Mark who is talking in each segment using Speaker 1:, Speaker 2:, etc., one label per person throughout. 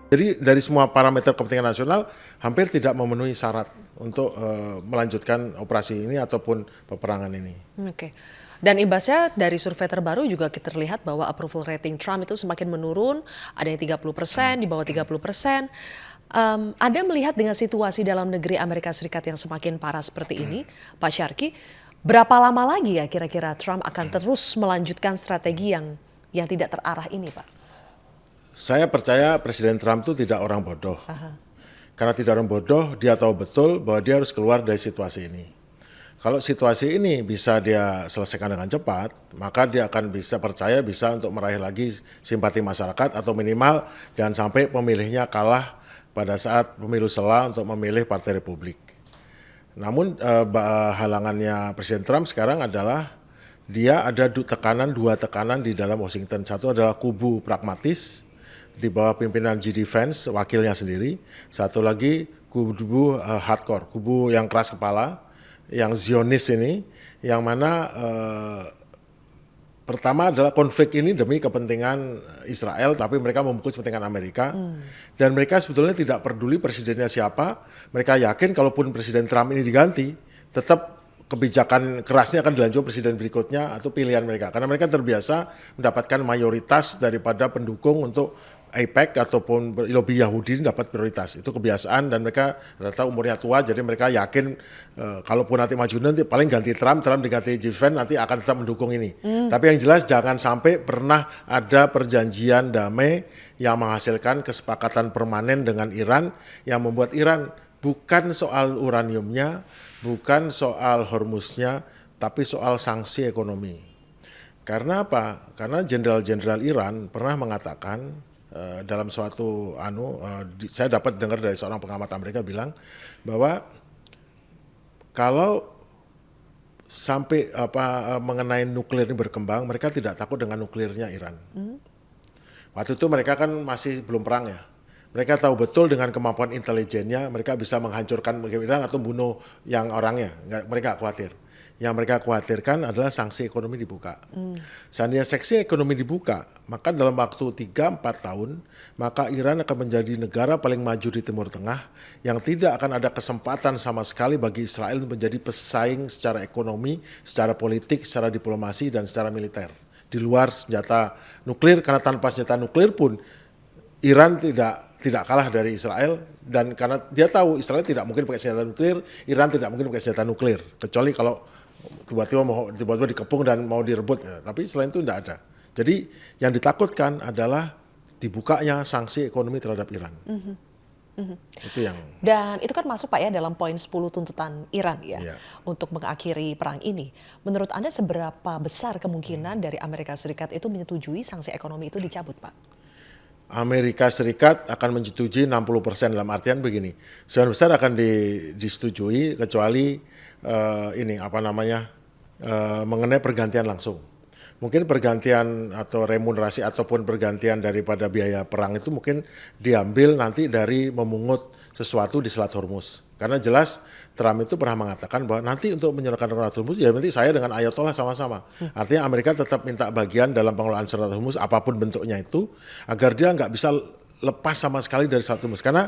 Speaker 1: Jadi dari semua parameter kepentingan nasional hampir tidak memenuhi syarat untuk melanjutkan operasi ini ataupun peperangan ini.
Speaker 2: Oke. Dan imbasnya dari survei terbaru juga kita terlihat bahwa approval rating Trump itu semakin menurun, ada yang 30%, di bawah 30%. Anda melihat dengan situasi dalam negeri Amerika Serikat yang semakin parah seperti ini, Pak Syarki, berapa lama lagi ya kira-kira Trump akan terus melanjutkan strategi yang tidak terarah ini, Pak?
Speaker 1: Saya percaya Presiden Trump itu tidak orang bodoh.
Speaker 2: Aha.
Speaker 1: Karena tidak orang bodoh, dia tahu betul bahwa dia harus keluar dari situasi ini. Kalau situasi ini bisa dia selesaikan dengan cepat, maka dia akan bisa percaya bisa untuk meraih lagi simpati masyarakat atau minimal jangan sampai pemilihnya kalah pada saat pemilu sela untuk memilih Partai Republik. Namun halangannya Presiden Trump sekarang adalah dia ada dua tekanan di dalam Washington. Satu adalah kubu pragmatis di bawah pimpinan J.D. Vance, wakilnya sendiri. Satu lagi kubu hardcore, kubu yang keras kepala, yang Zionis ini, yang mana pertama adalah konflik ini demi kepentingan Israel, tapi mereka memfokus kepentingan Amerika. Dan mereka sebetulnya tidak peduli presidennya siapa. Mereka yakin kalaupun Presiden Trump ini diganti, tetap kebijakan kerasnya akan dilanjutkan presiden berikutnya atau pilihan mereka. Karena mereka terbiasa mendapatkan mayoritas daripada pendukung untuk AIPAC ataupun lobby Yahudi dapat prioritas. Itu kebiasaan dan mereka ternyata umurnya tua, jadi mereka yakin kalaupun nanti maju nanti paling ganti Trump diganti J.D. nanti akan tetap mendukung ini. Tapi yang jelas jangan sampai pernah ada perjanjian damai yang menghasilkan kesepakatan permanen dengan Iran yang membuat Iran bukan soal uraniumnya, bukan soal Hormuznya, tapi soal sanksi ekonomi. Karena apa? Karena jenderal-jenderal Iran pernah mengatakan dalam suatu saya dapat dengar dari seorang pengamat Amerika bilang bahwa kalau sampai mengenai nuklir ini berkembang, mereka tidak takut dengan nuklirnya Iran. Waktu itu mereka kan masih belum perang ya. Mereka tahu betul dengan kemampuan intelijennya mereka bisa menghancurkan Iran atau bunuh yang orangnya. Mereka khawatir. Yang mereka khawatirkan adalah sanksi ekonomi dibuka. Seandainya sanksi ekonomi dibuka, maka dalam waktu 3-4 tahun, maka Iran akan menjadi negara paling maju di Timur Tengah yang tidak akan ada kesempatan sama sekali bagi Israel menjadi pesaing secara ekonomi, secara politik, secara diplomasi, dan secara militer. Di luar senjata nuklir, karena tanpa senjata nuklir pun Iran tidak kalah dari Israel, dan karena dia tahu Israel tidak mungkin pakai senjata nuklir, Iran tidak mungkin pakai senjata nuklir, kecuali kalau tiba-tiba dikepung dan mau direbut, ya. Tapi selain itu tidak ada. Jadi yang ditakutkan adalah dibukanya sanksi ekonomi terhadap Iran. Itu yang.
Speaker 2: Dan itu kan masuk Pak ya dalam poin 10 tuntutan Iran ya,
Speaker 1: Ya.
Speaker 2: untuk mengakhiri perang ini. Menurut Anda seberapa besar kemungkinan dari Amerika Serikat itu menyetujui sanksi ekonomi itu dicabut, Pak?
Speaker 1: Amerika Serikat akan menyetujui 60%, dalam artian begini, sebagian besar akan disetujui kecuali mengenai pergantian langsung. Mungkin pergantian atau remunerasi ataupun pergantian daripada biaya perang itu mungkin diambil nanti dari memungut sesuatu di Selat Hormuz. Karena jelas Trump itu pernah mengatakan bahwa nanti untuk menyerahkan Selat Hormuz ya nanti saya dengan Ayatollah sama-sama. Artinya Amerika tetap minta bagian dalam pengelolaan Selat Hormuz apapun bentuknya itu agar dia nggak bisa lepas sama sekali dari Selat Hormuz. Karena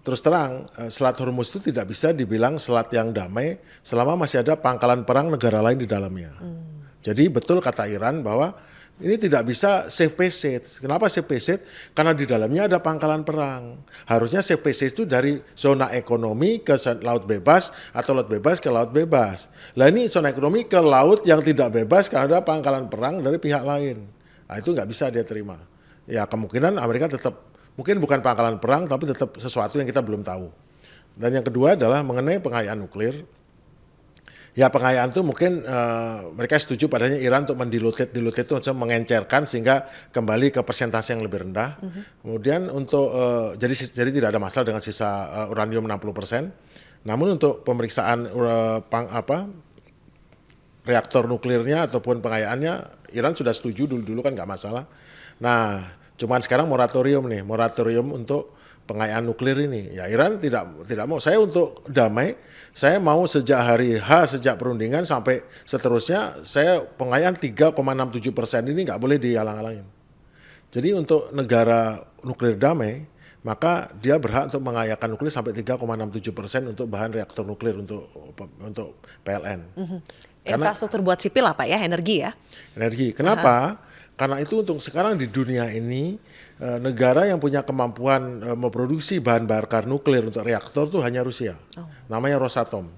Speaker 1: terus terang, Selat Hormuz itu tidak bisa dibilang selat yang damai selama masih ada pangkalan perang negara lain di dalamnya. Jadi betul kata Iran bahwa ini tidak bisa safe passage. Kenapa safe passage? Karena di dalamnya ada pangkalan perang. Harusnya safe passage itu dari zona ekonomi ke laut bebas atau laut bebas ke laut bebas. Lah ini zona ekonomi ke laut yang tidak bebas karena ada pangkalan perang dari pihak lain. Nah itu nggak bisa dia terima. Ya kemungkinan Amerika tetap, mungkin bukan pangkalan perang tapi tetap sesuatu yang kita belum tahu. Dan yang kedua adalah mengenai pengayaan nuklir. Ya pengayaan itu mungkin mereka setuju padanya Iran untuk mendiluted itu mengencerkan sehingga kembali ke persentase yang lebih rendah. Kemudian untuk jadi tidak ada masalah dengan sisa uranium 60%. Namun untuk pemeriksaan reaktor nuklirnya ataupun pengayaannya Iran sudah setuju dulu kan nggak masalah. Nah, cuman sekarang moratorium untuk pengayaan nuklir ini. Ya Iran tidak mau. Saya untuk damai, saya mau sejak hari H, sejak perundingan sampai seterusnya, saya pengayaan 3,67% ini nggak boleh dihalang-halangin. Jadi untuk negara nuklir damai, maka dia berhak untuk mengayakan nuklir sampai 3,67% untuk bahan reaktor nuklir untuk PLN. Karena
Speaker 2: Infrastruktur buat sipil apa ya, energi ya?
Speaker 1: energi. Kenapa? Karena itu untuk sekarang di dunia ini negara yang punya kemampuan memproduksi bahan bakar nuklir untuk reaktor tuh hanya Rusia. Namanya Rosatom.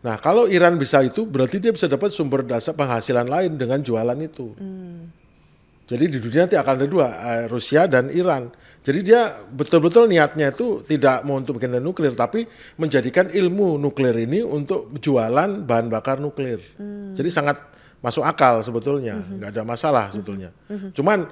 Speaker 1: Nah, kalau Iran bisa itu berarti dia bisa dapat sumber dasar penghasilan lain dengan jualan itu. Jadi di dunia nanti akan ada dua, Rusia dan Iran. Jadi dia betul-betul niatnya itu tidak mau untuk bikin nuklir, tapi menjadikan ilmu nuklir ini untuk jualan bahan bakar nuklir. Jadi sangat masuk akal sebetulnya, nggak ada masalah sebetulnya. Cuman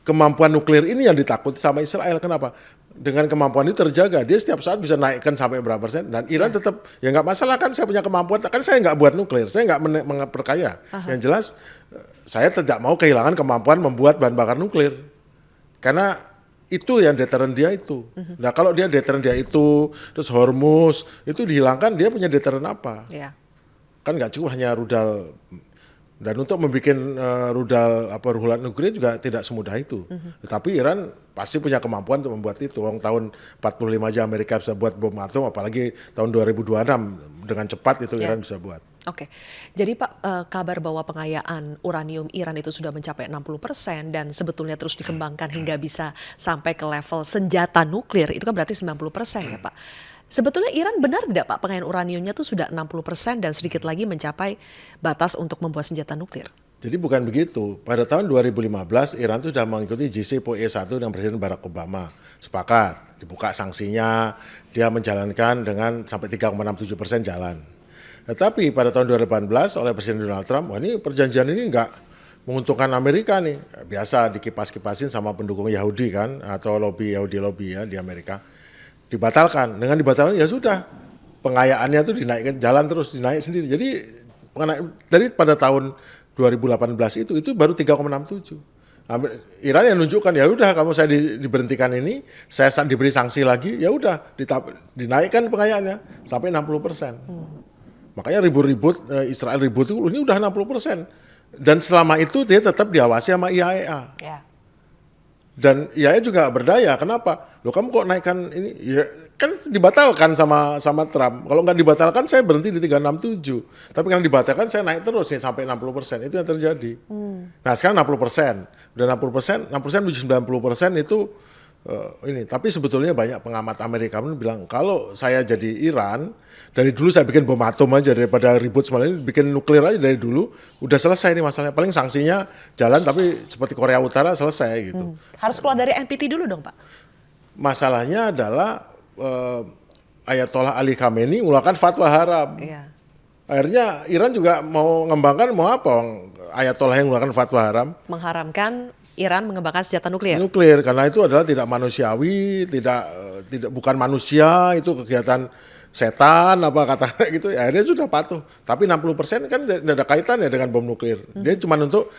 Speaker 1: kemampuan nuklir ini yang ditakuti sama Israel. Kenapa? Dengan kemampuan itu terjaga, dia setiap saat bisa naikkan sampai berapa persen. Dan Iran tetap, ya nggak masalah kan saya punya kemampuan, kan saya nggak buat nuklir, saya nggak memperkaya. Yang jelas, saya tidak mau kehilangan kemampuan membuat bahan bakar nuklir. Karena itu yang deteren dia itu. Nah kalau dia deteren dia itu, terus Hormuz, itu dihilangkan, dia punya deteren apa?
Speaker 2: Ya.
Speaker 1: Kan nggak cukup hanya rudal. Dan untuk membuat rudal ruhulan nuklir juga tidak semudah itu. Tetapi Iran pasti punya kemampuan untuk membuat itu. Tahun 45 aja Amerika bisa buat bom atom, apalagi tahun 2026 dengan cepat itu Iran bisa buat.
Speaker 2: Oke, jadi Pak, kabar bahwa pengayaan uranium Iran itu sudah mencapai 60% dan sebetulnya terus dikembangkan hingga bisa sampai ke level senjata nuklir, itu kan berarti 90% ya Pak. Sebetulnya Iran benar tidak Pak pengayaan uraniumnya itu sudah 60% dan sedikit lagi mencapai batas untuk membuat senjata nuklir?
Speaker 1: Jadi bukan begitu. Pada tahun 2015 Iran itu sudah mengikuti JCPOA 1 dengan Presiden Barack Obama. Sepakat, dibuka sanksinya, dia menjalankan dengan sampai 3,67% jalan. Tetapi pada tahun 2018 oleh Presiden Donald Trump, wah ini perjanjian ini enggak menguntungkan Amerika nih. Biasa dikipas-kipasin sama pendukung Yahudi kan, atau lobby Yahudi ya di Amerika. Dibatalkan. Dengan dibatalkan ya sudah, pengayaannya tuh dinaikkan, jalan terus, dinaik sendiri. Jadi dari pada tahun 2018 itu baru 3,67. Iran yang nunjukkan ya udah kamu saya diberhentikan ini, saya diberi sanksi lagi, ya udah dinaikkan pengayaannya sampai 60%. Makanya ribut-ribut Israel ribut itu ini udah 60%. Dan selama itu dia tetap diawasi sama IAEA.
Speaker 2: Ya.
Speaker 1: Dan IAEA juga berdaya. Kenapa? Loh kamu kok naikkan ini? Ya kan dibatalkan sama Trump. Kalau nggak dibatalkan saya berhenti di 367. Tapi karena dibatalkan saya naik terus nih sampai 60%. Itu yang terjadi. Nah sekarang 60%. Udah 60%, 60% menuju 90% itu ini. Tapi sebetulnya banyak pengamat Amerika pun bilang kalau saya jadi Iran, dari dulu saya bikin bom atom aja daripada ribut semalam ini, bikin nuklir aja dari dulu, udah selesai nih masalahnya. Paling sanksinya jalan tapi seperti Korea Utara selesai gitu.
Speaker 2: Harus keluar dari NPT dulu dong Pak?
Speaker 1: Masalahnya adalah Ayatollah Ali Khamenei mengeluarkan fatwa haram.
Speaker 2: Iya.
Speaker 1: Akhirnya Iran juga mau mengembangkan mau apa? Ayatollah yang mengeluarkan fatwa haram.
Speaker 2: Mengharamkan Iran mengembangkan senjata nuklir.
Speaker 1: Nuklir karena itu adalah tidak manusiawi, tidak bukan manusia, itu kegiatan setan apa kata gitu. Akhirnya sudah patuh. Tapi 60% kan tidak ada kaitannya dengan bom nuklir. Dia cuma untuk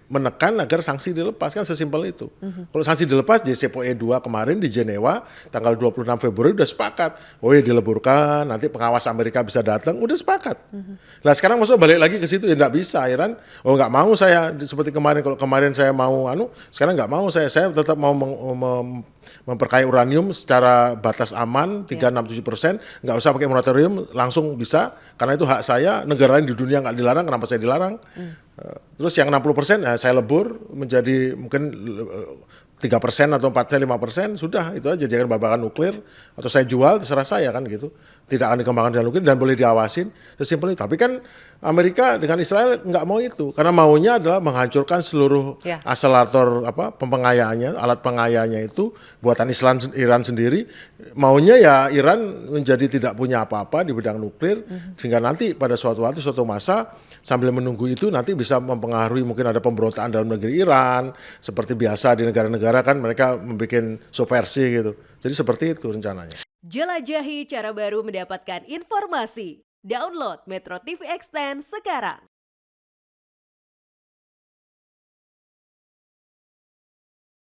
Speaker 1: menekan agar sanksi dilepas, kan sesimpel itu. Kalau sanksi dilepas JCPOA 2 kemarin di Jenewa tanggal 26 Februari udah sepakat. Oh ya dileburkan, nanti pengawas Amerika bisa datang, udah sepakat. Nah sekarang maksudnya balik lagi ke situ ya enggak bisa Iran. Oh nggak mau saya seperti kemarin, kalau kemarin saya mau sekarang nggak mau saya tetap mau memperkaya uranium secara batas aman 367%, nggak usah pakai moratorium, langsung bisa karena itu hak saya. Negara lain di dunia nggak dilarang, kenapa saya dilarang? Terus yang 60% saya lebur menjadi mungkin 3% atau 4-5%, sudah itu aja jangan babakan nuklir, atau saya jual terserah saya kan gitu. Tidak akan dikembangkan dengan nuklir dan boleh diawasin, sesimpel itu. Tapi kan Amerika dengan Israel nggak mau itu, karena maunya adalah menghancurkan seluruh akselerator pengayaannya, alat pengayaannya itu buatan Iran sendiri. Maunya ya Iran menjadi tidak punya apa-apa di bidang nuklir, sehingga nanti pada suatu waktu suatu masa sambil menunggu itu nanti bisa mempengaruhi, mungkin ada pemberontakan dalam negeri Iran seperti biasa di negara-negara kan mereka membuat subversi gitu. Jadi seperti itu rencananya.
Speaker 3: Jelajahi cara baru mendapatkan informasi. Download Metro TV Extend sekarang.